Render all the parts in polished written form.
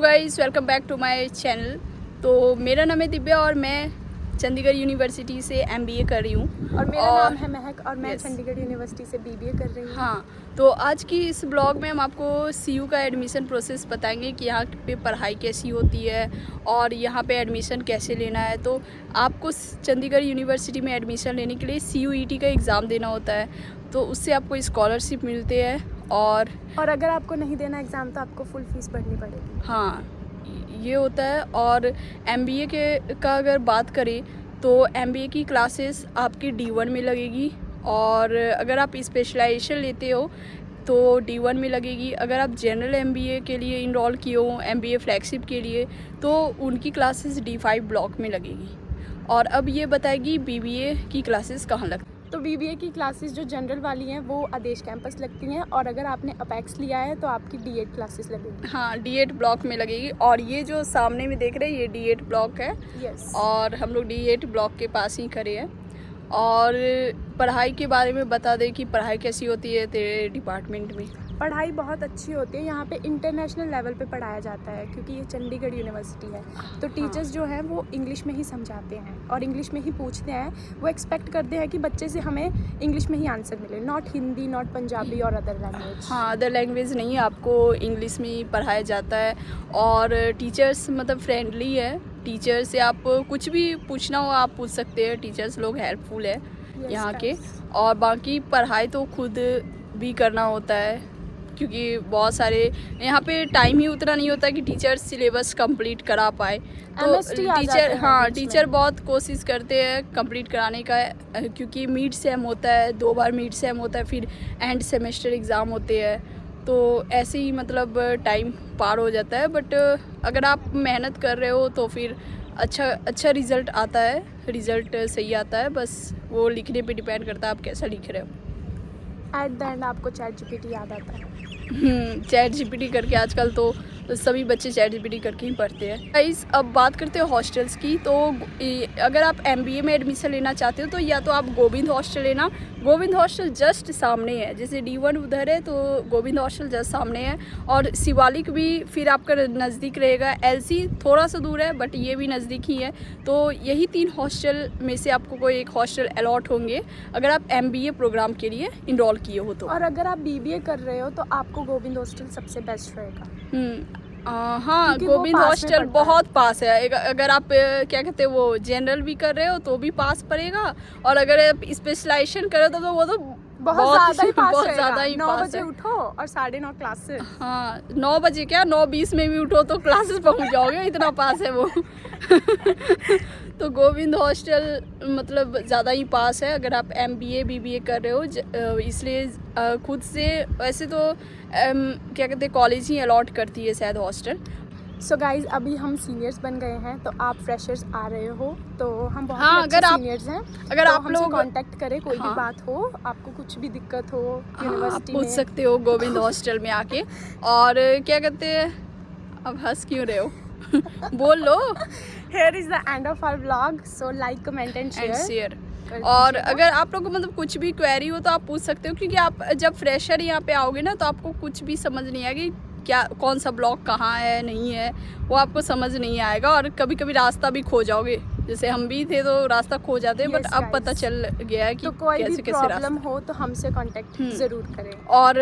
Guys welcome back to my channel. तो मेरा नाम है दिव्या और मैं चंडीगढ़ यूनिवर्सिटी से एमबीए कर रही हूँ। और मेरा नाम है महक और मैं चंडीगढ़ यूनिवर्सिटी से बीबीए कर रही हूँ। हाँ, तो आज की इस ब्लॉग में हम आपको सीयू का एडमिशन प्रोसेस बताएंगे कि यहाँ पे पढ़ाई कैसी होती है और यहाँ पे एडमिशन कैसे लेना है। तो आपको चंडीगढ़ यूनिवर्सिटी में एडमिशन लेने के लिए CUET का एग्ज़ाम देना होता है, तो उससे आपको स्कॉलरशिप मिलते हैं। और अगर आपको नहीं देना एग्ज़ाम तो आपको फुल फीस भरनी पड़ेगी। हाँ, ये होता है। और एमबीए का अगर बात करें तो एमबीए की क्लासेस आपकी D1 में लगेगी, और अगर आप स्पेशलाइजेशन लेते हो तो D1 में लगेगी। अगर आप जनरल एमबीए के लिए इनरोल किए हो, एमबीए फ्लैगशिप के लिए, तो उनकी क्लासेस D5 ब्लॉक में लगेगी। और अब ये बताएगी बीबीए की क्लासेस कहाँ लगती है। तो बीबीए की क्लासेस जो जनरल वाली हैं वो आदेश कैंपस लगती हैं, और अगर आपने अपेक्स लिया है तो आपकी D8 क्लासेस लगेगी। हाँ, D8 ब्लॉक में लगेगी। और ये जो सामने में देख रहे हैं ये D8 ब्लॉक है। यस। और हम लोग D8 ब्लॉक के पास ही खड़े हैं। और पढ़ाई के बारे में बता दें कि पढ़ाई कैसी होती है तेरे डिपार्टमेंट में। पढ़ाई बहुत अच्छी होती है यहाँ पे, इंटरनेशनल लेवल पे पढ़ाया जाता है क्योंकि ये चंडीगढ़ यूनिवर्सिटी है। तो टीचर्स जो हैं वो इंग्लिश में ही समझाते हैं और इंग्लिश में ही पूछते हैं। वो एक्सपेक्ट करते हैं कि बच्चे से हमें इंग्लिश में ही आंसर मिले, नॉट हिंदी, नॉट पंजाबी और अदर लैंग्वेज। हाँ, अदर लैंग्वेज नहीं, आपको इंग्लिश में ही पढ़ाया जाता है। और टीचर्स मतलब फ्रेंडली है। टीचर से आप कुछ भी पूछना हो आप पूछ सकते हैं। टीचर्स लोग हेल्पफुल है यहाँ के। और बाकी पढ़ाई तो खुद भी करना होता है क्योंकि बहुत सारे यहाँ पे टाइम ही उतना नहीं होता कि टीचर सिलेबस कंप्लीट करा पाए। तो टीचर बहुत कोशिश करते हैं कंप्लीट कराने का, क्योंकि मिड सेम होता है, 2 बार मिड सेम होता है, फिर एंड सेमेस्टर एग्ज़ाम होते हैं। तो ऐसे ही मतलब टाइम पार हो जाता है। बट अगर आप मेहनत कर रहे हो तो फिर अच्छा रिज़ल्ट आता है। रिज़ल्ट सही आता है, बस वो लिखने पे डिपेंड करता है आप कैसा लिख रहे हो। एट द एंड आपको ChatGPT याद आता है। ChatGPT करके आजकल तो सभी बच्चे ChatGPT करके ही पढ़ते हैं। गाइस, अब बात करते हैं हॉस्टल्स की। तो अगर आप MBA में एडमिशन लेना चाहते हो तो या तो आप गोविंद हॉस्टल लेना। गोविंद हॉस्टल जस्ट सामने है, जैसे D1 उधर है तो गोविंद हॉस्टल जस्ट सामने है। और शिवालिक भी फिर आपका नज़दीक रहेगा। LC थोड़ा सा दूर है बट ये भी नज़दीक ही है। तो यही 3 हॉस्टल में से आपको कोई एक हॉस्टल अलॉट होंगे अगर आप MBA प्रोग्राम के लिए इनरोल किए हो तो। और अगर आप BBA कर रहे हो तो आपको गोविंद हॉस्टल सबसे बेस्ट रहेगा। हाँ, गोविंद हॉस्टल बहुत पास है। अगर आप क्या कहते हैं वो जनरल भी कर रहे हो तो भी पास पड़ेगा, और अगर आप स्पेशलाइजेशन कर रहे हो तो वो तो बहुत ज़्यादा ही पास ही 9 पास बजे है। उठो और 9:30 क्लासेस। हाँ, 9 बजे क्या 9:20 में भी उठो तो क्लासेस पहुंच जाओगे, इतना पास है वो। तो गोविंद हॉस्टल मतलब ज़्यादा ही पास है अगर आप MBA BBA कर रहे हो। इसलिए खुद से वैसे तो क्या कहते हैं कॉलेज ही अलॉट करती है शायद हॉस्टल। सो गाइज, अभी हम सीनियर्स बन गए हैं तो आप फ्रेशर्स आ रहे हो तो हम बहुत हाँ, अच्छे सीनियर्स हैं। अगर तो आप लोग कांटेक्ट करें, कोई भी बात हो, आपको कुछ भी दिक्कत हो यूनिवर्सिटी आप पूछ सकते हो गोविंद हॉस्टल में आके। और क्या कहते हैं, अब हंस क्यों रहे हो? बोल लो। Here is the end of our vlog, so like, comment and share. और अगर आप लोग को मतलब कुछ भी क्वेरी हो तो आप पूछ सकते हो, क्योंकि आप जब फ्रेशर यहाँ पे आओगे ना तो आपको कुछ भी समझ नहीं आएगी क्या कौन सा ब्लॉक कहाँ है नहीं है, वो आपको समझ नहीं आएगा। और कभी कभी रास्ता भी खो जाओगे, जैसे हम भी थे तो रास्ता खो जाते हैं। बट अब पता चल गया है कि तो कोई कैसे भी कैसे प्रॉब्लम हो तो हमसे कांटेक्ट ज़रूर करें। और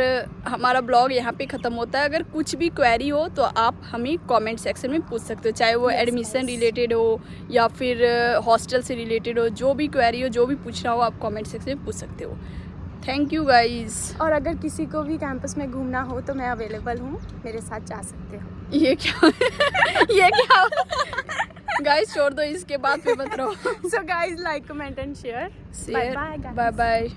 हमारा ब्लॉग यहाँ पे ख़त्म होता है। अगर कुछ भी क्वेरी हो तो आप हमें कमेंट सेक्शन में पूछ सकते हो, चाहे वो एडमिशन रिलेटेड हो या फिर हॉस्टल से रिलेटेड हो। जो भी क्वेरी हो, जो भी पूछना हो, आप कमेंट सेक्शन में पूछ सकते हो। Thank you guys. और अगर किसी को भी कैंपस में घूमना हो तो मैं अवेलेबल हूँ, मेरे साथ जा सकते हो। ये क्या ये क्या गाइज, छोड़ दो, इसके बाद फिर मत रहो। So guys, like, comment and share. Bye bye.